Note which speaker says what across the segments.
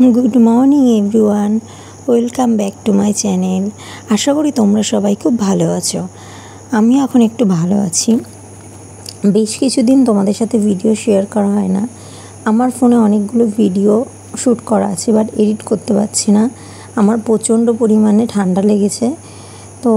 Speaker 1: Good morning everyone, welcome back to my channel. আশা করি তোমরা সবাই খুব ভালো আছো। আমি এখন একটু ভালো আছি। বেশ কিছুদিন তোমাদের সাথে ভিডিও শেয়ার করা হয় না। আমার ফোনে অনেকগুলো ভিডিও শ্যুট করা আছে, বাট এডিট করতে পারছি না। আমার প্রচণ্ড পরিমাণে ঠান্ডা লেগেছে। তো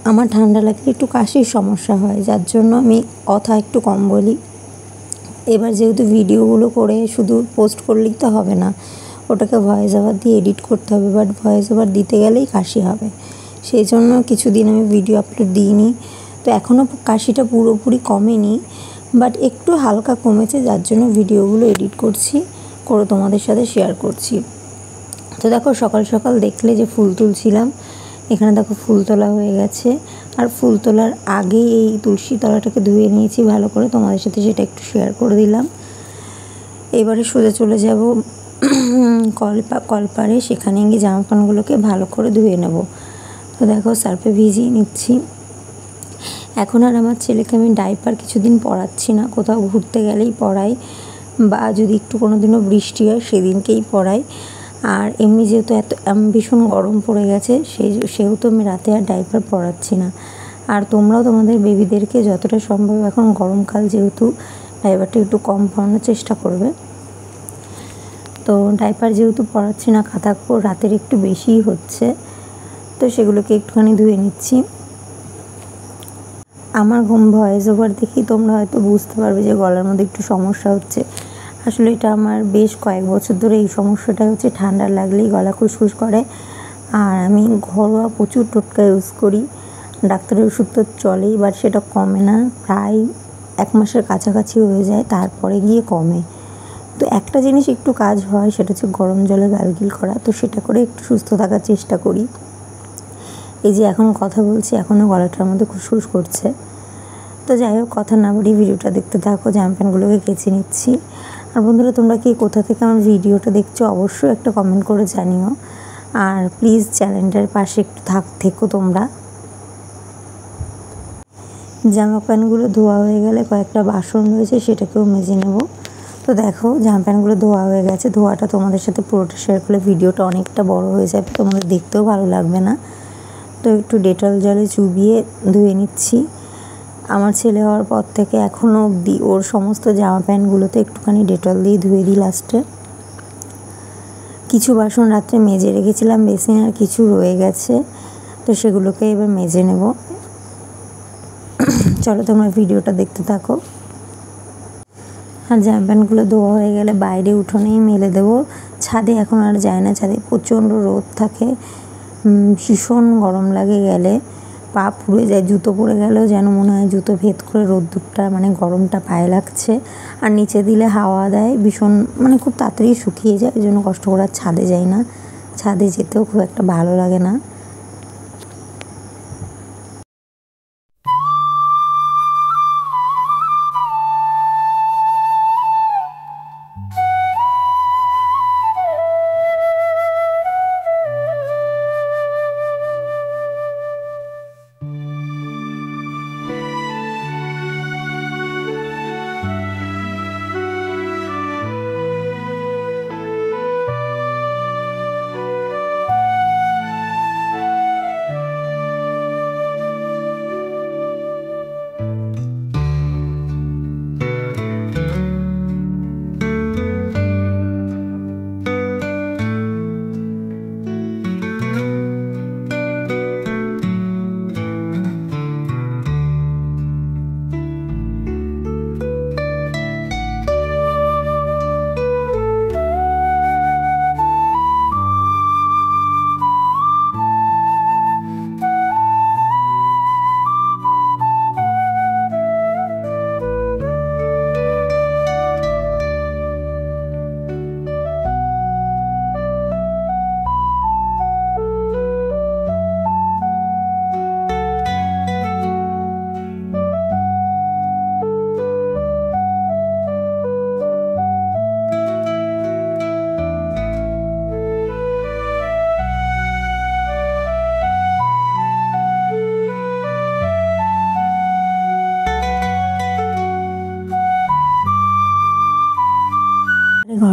Speaker 1: আমার ঠান্ডা লাগলে একটু কাশির সমস্যা হয়, যার জন্য আমি কথা একটু কম বলি। এবার যেহেতু ভিডিওগুলো করে শুধু পোস্ট করলেই তো হবে না, ওটাকে ভয়েস ওভার দিয়ে এডিট করতে হবে, বাট ভয়েস ওভার দিতে গেলেই কাশি হবে। সেই জন্য কিছুদিন আমি ভিডিও আপলোড দিইনি। তো এখনও কাশিটা পুরোপুরি কমেনি, বাট একটু হালকা কমেছে, যার জন্য ভিডিওগুলো এডিট করছি, করে তোমাদের সাথে শেয়ার করছি। তো দেখো, সকাল সকাল দেখলে যে ফুল তুলছিলাম, এখানে দেখো ফুল তোলা হয়ে গেছে। আর ফুল তোলার আগেই এই তুলসী তলাটাকে ধুয়ে নিয়েছি ভালো করে, তোমাদের সাথে সেটা একটু শেয়ার করে দিলাম। এবারে সোজা চলে যাব কলপারে, সেখানে গিয়ে জামা প্যান্টগুলোকে ভালো করে ধুয়ে নেব। তো দেখো, সার্ফে ভিজিয়ে নিচ্ছি। এখন আর আমার ছেলেকে আমি ডাইপার কিছুদিন পরাচ্ছি না, কোথাও ঘুরতে গেলেই পরাই, বা যদি একটু কোনো দিনও বৃষ্টি হয় সেদিনকেই পরাই। আর এমনি যেহেতু ভীষণ গরম পড়ে গেছে, সেহেতু আমি রাতে আর ডাইপার পরাচ্ছি না। আর তোমরাও তোমাদের বেবিদেরকে যতটা সম্ভব, এখন গরমকাল যেহেতু, ডাইপারটা একটু কম পরানোর চেষ্টা করবে। তো ডাইপার যেহেতু পরাচ্ছি না, কাঁথা রাতের একটু বেশিই হচ্ছে, তো সেগুলোকে একটুখানি ধুয়ে নিচ্ছি। আমার ভয়েস ওভার দেখেই তোমরা হয়তো বুঝতে পারবে যে গলার মধ্যে একটু সমস্যা হচ্ছে। আসলে এটা আমার বেশ কয়েক বছর ধরে এই সমস্যাটা হচ্ছে, ঠান্ডা লাগলেই গলা খুসখুস করে। আর আমি ঘরোয়া প্রচুর টোটকা ইউজ করি, ডাক্তারের ওষুধ তো চলেই, বাট সেটা কমে না। প্রায় 1 মাসের কাছাকাছি হয়ে যায়, তারপরে গিয়ে কমে। তো একটা জিনিস একটু কাজ হয়, সেটা হচ্ছে গরম জলে গার্গিল করা। তো সেটা করে একটু সুস্থ থাকার চেষ্টা করি। এই যে এখন কথা বলছি, এখনও গলাটার মধ্যে খুসখুস করছে। তো যাই হোক, কথা না বাড়িয়ে ভিডিওটা দেখতে থাকো। জামা প্যান্টগুলোকে কেচে নিচ্ছি। আর বন্ধুরা, তোমরা কি কোথা থেকে আমার ভিডিওটা দেখছো অবশ্যই একটা কমেন্ট করে জানিও। আর প্লিজ চ্যানেলটার পাশে একটু থেকো তোমরা। জামা প্যান্টগুলো ধোয়া হয়ে গেলে কয়েকটা বাসন রয়েছে, সেটাকেও মেজে নেব। তো দেখো, জামা প্যান্টগুলো ধোয়া হয়ে গেছে। ধোয়াটা তোমাদের সাথে পুরোটা শেয়ার করলে ভিডিওটা অনেকটা বড় হয়ে যাবে, তোমাদের দেখতেও ভালো লাগবে না। তো একটু ডেটল জলে চুবিয়ে ধুয়ে নিচ্ছি। আমার ছেলে হওয়ার পর থেকে এখনও অবধি ওর সমস্ত জামা প্যান্টগুলোতে একটুখানি ডেটল দিয়ে ধুয়ে দিই লাস্টে। কিছু বাসন রাত্রে মেজে রেখেছিলাম বেসিন, আর কিছু রয়ে গেছে, তো সেগুলোকে এবার মেজে নেব। চলো তোমরা ভিডিওটা দেখতে থাকো। আর জামা প্যান্টগুলো ধোয়া হয়ে গেলে বাইরে উঠোনেই মেলে দেবো। ছাদে এখন আর যায় না, ছাদে প্রচণ্ড রোদ থাকে, ভীষণ গরম লাগে। গেলে পা পুড়ে যায়, জুতো পরে গেলেও যেন মনে হয় জুতো ভেদ করে রোদ্দুরটা, মানে গরমটা পায়ে লাগছে। আর নিচে দিলে হাওয়া দেয় ভীষণ, মানে খুব তাড়াতাড়ি শুকিয়ে যায়, ওই জন্য কষ্ট করে আর ছাদে যাই না। ছাদে যেতেও খুব একটা ভালো লাগে না।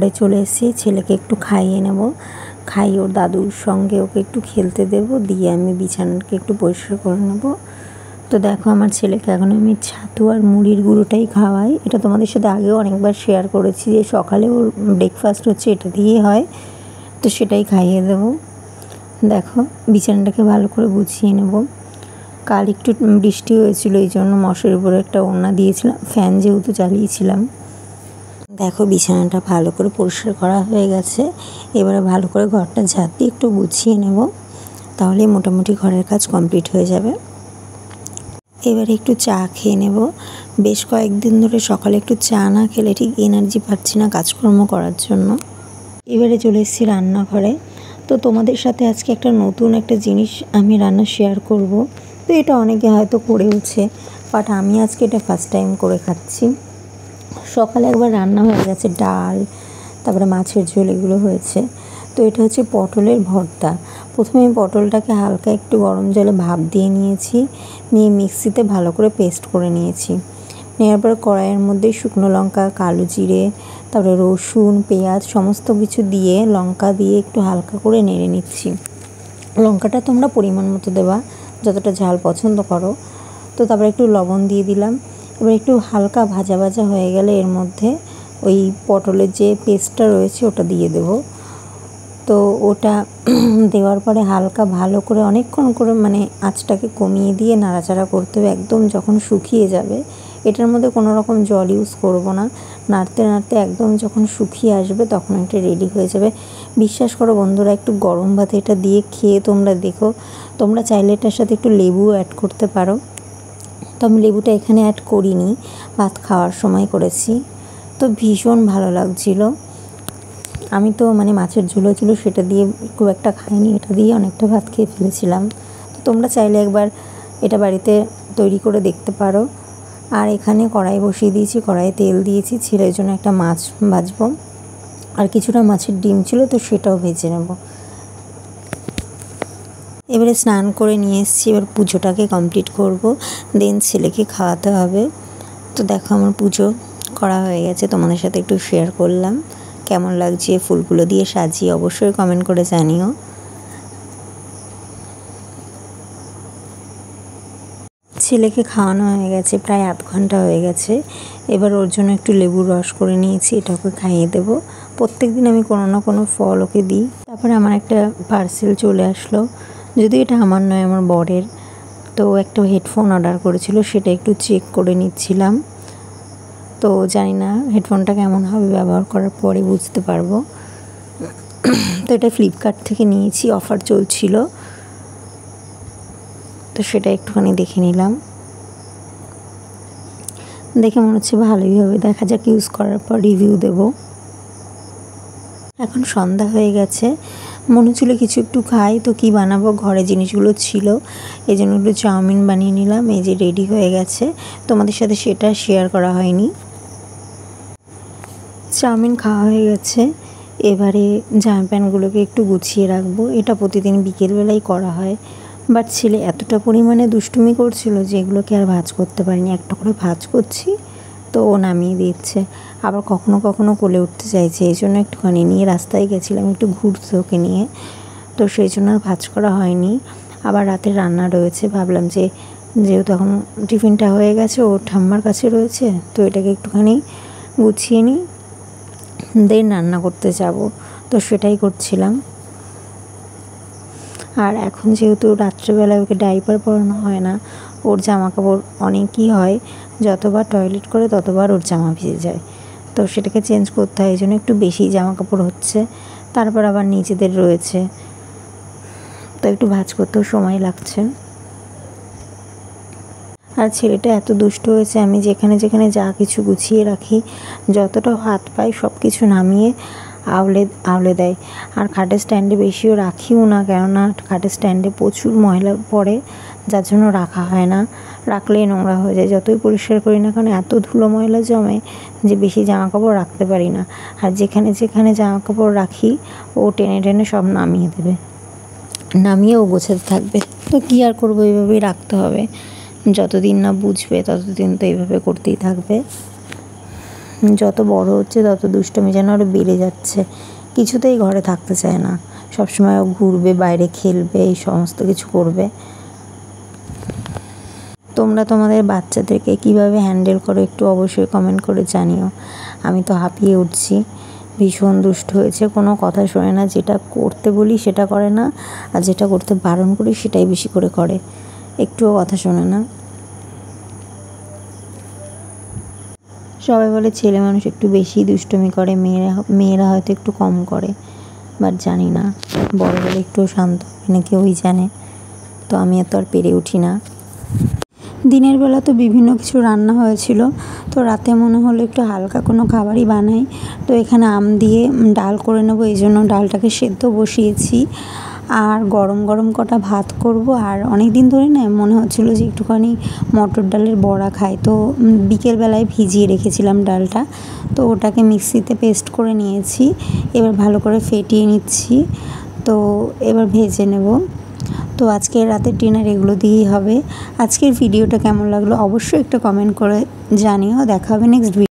Speaker 1: ঘরে চলে এসেছি, ছেলেকে একটু খাইয়ে নেব, খাইয়ে ওর দাদুর সঙ্গে ওকে একটু খেলতে দেব, দিয়ে আমি বিছানাকে একটু পরিষ্কার করে নেব। তো দেখো আমার ছেলেকে এখন আমি ছাতু আর মুড়ির গুঁড়োটাই খাওয়াই। এটা তোমাদের সাথে আগেও অনেকবার শেয়ার করেছি যে সকালে ওর ব্রেকফাস্ট হচ্ছে এটা দিয়েই হয়, তো সেটাই খাইয়ে দেবো। দেখো বিছানাটাকে ভালো করে গুছিয়ে নেব। কাল একটু বৃষ্টি হয়েছিল, এই জন্য মশারির উপরে একটা ওড়না দিয়েছিলাম, ফ্যান যেহেতু চালিয়েছিলাম। দেখো বিছানাটা ভালো করে পরিষ্কার করা হয়ে গেছে। এবারে ভালো করে ঘরটা ঝাঁট দিয়ে একটু গুছিয়ে নেব, তাহলে মোটামুটি ঘরের কাজ কমপ্লিট হয়ে যাবে। এবারে একটু চা খেয়ে নেব। বেশ কয়েকদিন ধরে সকালে একটু চা না খেলে ঠিক এনার্জি পাচ্ছি না কাজকর্ম করার জন্য। এবারে চলে এসেছি রান্নাঘরে। তো তোমাদের সাথে আজকে একটা নতুন একটা জিনিস আমি রান্না শেয়ার করব। তো এটা অনেকে হয়তো করেওছে, বাট আমি আজকে এটা ফার্স্ট টাইম করে খাচ্ছি। সকালে একবার রান্না হয়ে গেছে, ডাল, তারপরে মাছের ঝোল, এগুলো হয়েছে। তো এটা হচ্ছে পটলের ভর্তা। প্রথমে আমি পটলটাকে হালকা একটু গরম জলে ভাপ দিয়ে নিয়েছি, নিয়ে মিক্সিতে ভালো করে পেস্ট করে নিয়েছি। নেওয়ার পর কড়াইয়ের মধ্যে শুকনো লঙ্কা, কালো জিরে, তারপরে রসুন, পেঁয়াজ সমস্ত কিছু দিয়ে, লঙ্কা দিয়ে একটু হালকা করে নেড়ে নিচ্ছি। লঙ্কাটা তোমরা পরিমাণ মতো দেবা, যতটা ঝাল পছন্দ করো। তো তারপরে একটু লবণ দিয়ে দিলাম। এবার একটু হালকা ভাজা ভাজা হয়ে গেলে এর মধ্যে ওই পটলের যে পেস্টটা রয়েছে ওটা দিয়ে দেবো। তো ওটা দেওয়ার পরে হালকা ভালো করে অনেকক্ষণ করে মানে আঁচটাকে কমিয়ে দিয়ে নাড়াচাড়া করতে হবে, একদম যখন শুকিয়ে যাবে। এটার মধ্যে কোনো রকম জল ইউজ করব না। নাড়তে নাড়তে একদম যখন শুকিয়ে আসবে তখন এটা রেডি হয়ে যাবে। বিশ্বাস করো বন্ধুরা, একটু গরম ভাতে এটা দিয়ে খেয়ে তোমরা দেখো। তোমরা চাইলে এটার সাথে একটু লেবুও অ্যাড করতে পারো। তো আমি লেবুটা এখানে অ্যাড করিনি, ভাত খাওয়ার সময় করেছি। তো ভীষণ ভালো লাগছিলো। আমি তো মানে মাছের ঝোলও ছিল, সেটা দিয়ে খুব একটা খাইনি, এটা দিয়ে অনেকটা ভাত খেয়ে ফেলেছিলাম। তো তোমরা চাইলে একবার এটা বাড়িতে তৈরি করে দেখতে পারো। আর এখানে কড়াই বসিয়ে দিয়েছি, কড়াইয়ে তেল দিয়েছি, ছেলের জন্য একটা মাছ ভাজবো, আর কিছুটা মাছের ডিম ছিল, তো সেটাও ভেজে নেব। এবারে স্নান করে নিয়ে এসেছি, এবার পুজোটাকে কমপ্লিট করব, দেন ছেলেকে খাওয়াতে হবে। তো দেখো আমার পুজো করা হয়ে গেছে, তোমাদের সাথে একটু শেয়ার করলাম। কেমন লাগছে ফুলগুলো দিয়ে সাজিয়ে অবশ্যই কমেন্ট করে জানিও। ছেলেকে খাওয়ানো হয়ে গেছে, প্রায় আধ ঘন্টা হয়ে গেছে। এবার ওর জন্য একটু লেবুর রস করে নিয়েছি, এটা ওকে খাইয়ে দেবো। প্রত্যেক দিন আমি কোনো না কোনো ফল ওকে দিই। তারপরে আমার একটা পার্সেল চলে আসলো, যদিও এটা আমার নয়, আমার বরের। তো একটা হেডফোন অর্ডার করেছিল, সেটা একটু চেক করে নিচ্ছিলাম। তো জানি না হেডফোনটা কেমন হবে, ব্যবহার করার পরে বুঝতে পারবো। তো এটা ফ্লিপকার্ট থেকে নিয়েছি, অফার চলছিল, তো সেটা একটুখানি দেখে নিলাম। দেখে মনে হচ্ছে ভালোই হবে, দেখা যাক ইউজ করার পর রিভিউ দেব। এখন সন্ধ্যা হয়ে গেছে, মনে হচ্ছিল কিছু একটু খাই, তো কি বানাবো, ঘরে জিনিসগুলো ছিল, এই জন্য একটু চাউমিন বানিয়ে নিলাম। এই যে রেডি হয়ে গেছে, তোমাদের সাথে সেটা শেয়ার করা হয়নি। চাউমিন খাওয়া হয়ে গেছে। এবারে জামা প্যান্টগুলোকে একটু গুছিয়ে রাখবো, এটা প্রতিদিন বিকেলবেলাই করা হয়। বাট ছেলে এতটা পরিমাণে দুষ্টুমি করছিল যে এগুলোকে আর ভাঁজ করতে পারিনি। একটা করে ভাঁজ করছি, তো ও নামিয়ে দিচ্ছে, আবার কখনো কখনো কোলে উঠতে চাইছে, এই জন্য একটুখানি নিয়ে রাস্তায় গেছিলাম একটু ঘুরতে ওকে নিয়ে, তো সেই জন্য আর ভাঁজ করা হয়নি। আবার রাতের রান্না রয়েছে, ভাবলাম যে যেহেতু এখন টিফিনটা হয়ে গেছে, ওর ঠাম্মার কাছে রয়েছে, তো এটাকে একটুখানি গুছিয়ে নিই, দেন রান্না করতে যাব। তো সেটাই করছিলাম। আর এখন যেহেতু রাত্রেবেলায় ওকে ডাইপার পরানো হয় না, ওর জামা কাপড় অনেকই হয়, যতবার টয়লেট করে ততবার ওর জামা ভিজে যায়, তো সেটাকে চেঞ্জ করতে হয়, এই জন্য একটু বেশি জামা কাপড় হচ্ছে। তারপর আবার নিজেদের রয়েছে, তো একটু ভাঁজ করতেও সময় লাগছে। আর ছেলেটা এত দুষ্ট হয়েছে, আমি যেখানে যেখানে যা কিছু গুছিয়ে রাখি, যতটা হাত পাই সব কিছু নামিয়ে আউলে দেয়। আর খাটের স্ট্যান্ডে বেশিও রাখিও না, কেননা খাটের স্ট্যান্ডে প্রচুর ময়লা পড়ে, যার জন্য রাখা হয় না, রাখলেই নোংরা হয়ে যায়। যতই পরিষ্কার করি না কেন এত ধুলো ময়লা জমে যে বেশি জামা কাপড় রাখতে পারি না। আর যেখানে যেখানে জামা কাপড় রাখি ও টেনে টেনে সব নামিয়ে দেবে, নামিয়ে ও গোছাতে থাকবে। তো কী আর করবো, এইভাবেই রাখতে হবে, যতদিন না বুঝবে ততদিন তো এইভাবে করতেই থাকবে। যত বড় হচ্ছে তত দুষ্টুমি যেন আরও বেড়ে যাচ্ছে, কিছুতেই ঘরে থাকতে চায় না, সবসময় ঘুরবে, বাইরে খেলবে, এই সমস্ত কিছু করবে। তোমরা তোমাদের বাচ্চাদেরকে কিভাবে হ্যান্ডেল করো একটু অবশ্যই কমেন্ট করে জানিও। আমি তো হাঁপিয়ে উঠছি, ভীষণ দুষ্ট হয়েছে, কোনো কথা শোনে না, যেটা করতে বলি সেটা করে না, আর যেটা করতে বারণ করি সেটাই বেশি করে করে, একটুও কথা শোনে না। সবাই বলে ছেলে মানুষ একটু বেশি দুষ্টুমি করে, মেয়েরা হয়তো একটু কম করে, বাট জানি না, বড় বলে একটু শান্ত হবে না কেউই জানে। তো আমি এত আর পেরে উঠি না। দিনের বেলা তো বিভিন্ন কিছু রান্না হয়েছিল, তো রাতে মনে হলো একটু হালকা কোনো খাবারই বানাই। তো এখানে আম দিয়ে ডাল করে নেবো, এই জন্য ডালটাকে সেদ্ধ বসিয়েছি। আর গরম গরম কটা ভাত করব। আর অনেক দিন ধরে না মনে হচ্ছিলো যে একটুখানি মটর ডালের বড়া খাই, তো বিকেলবেলায় ভিজিয়ে রেখেছিলাম ডালটা, তো ওটাকে মিক্সিতে পেস্ট করে নিয়েছি। এবার ভালো করে ফেটিয়ে নিচ্ছি, তো এবার ভেজে নেব। তো আজকে রাতের ডিনার এগুলো দিয়েই হবে। আজকের ভিডিওটা কেমন লাগলো অবশ্যই একটা কমেন্ট করে জানিও। দেখা হবে নেক্সট ভিডিও।